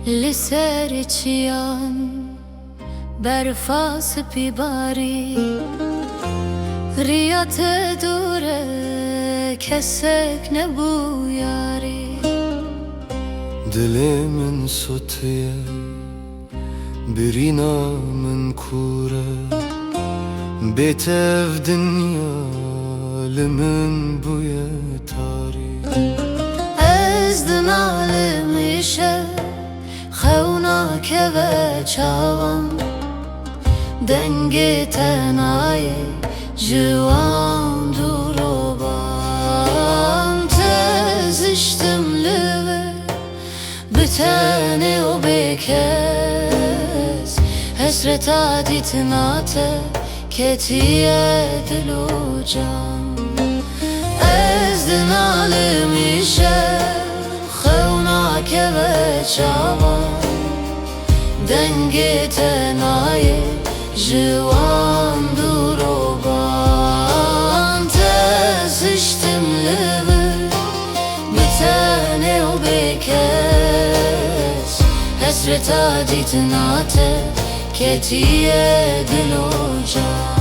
لسر چیان برفاس پیباری ریات دوره کسک نبویاری دلمن سوتیه برینا من کوره بيتف دنيا لمن بويا تاري ازدن عالمیشه خونا که و چاوان دنگ تنای جوان دورو بام تزشتم لبه بتنه و بکس حسرت دیتناته کتیه دل و جان ازدن عالمیشه خونا که و چاوان دنگ تنای جوان دورو بان تزشتم لبه بتنه و بکس حسرت دیتناته کتیه دل و جان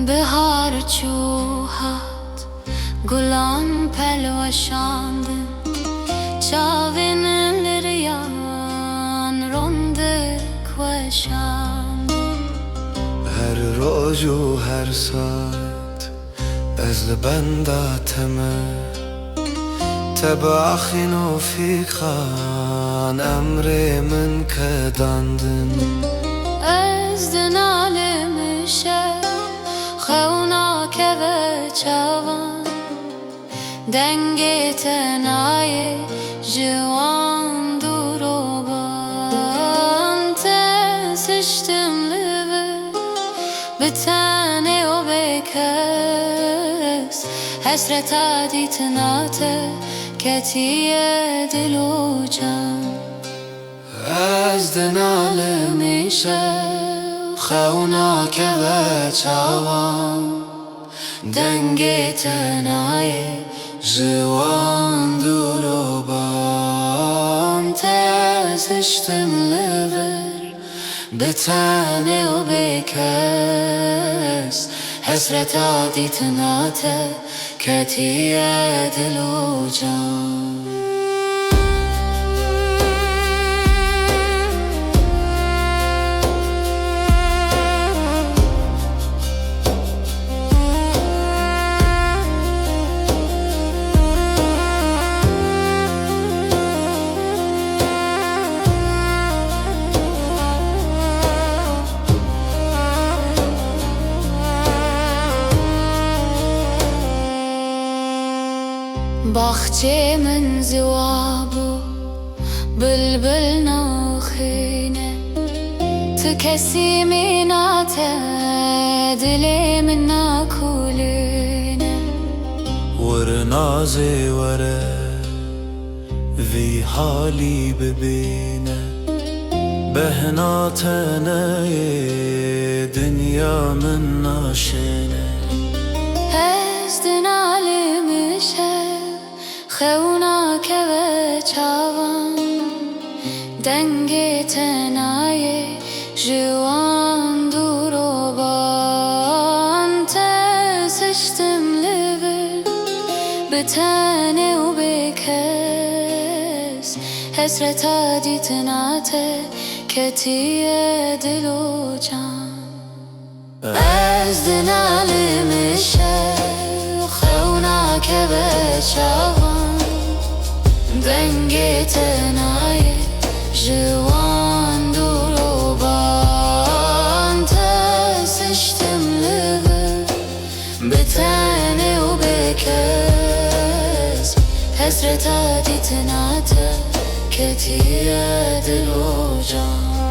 بهار چوهات گلان پلوشانده چاوین لریان رونده کوشانده هر روز و هر ساعت از لبنداتمه تباخين وفيك خان أمري من كداندن ازدن عالمیشه خونا که و چاوان دنگ تنای جوان دورو بان تزشتم لبه بتنه و بکس حسرت دیتناته کتیه دل و جان ازدن عالمیشه خونا که و چاوان دنگ تنای جوان دورو بام تزشتم لبه بتنه و بکس حسرت دیتناته کتیه دل و جان باخچه من زوابو بلبل ناخینه تو کسی میناته دلی من ناکولینه ورنازي وره ذي حالي ببينه بهناتنا دنيا من ناشينه ازدن عالمیشه خونا که و چاوان دنگ تنای جوان دورو بان تزشتم لبه بتنه و بکس حسرت دیتناته کتیه دل و جان ازدن عالمیشه خونا که و چاوان دنگ تنای جوان دورو بان تزشتم لبه بتنه و بکس حسرت دیتناته کتیه دل و جان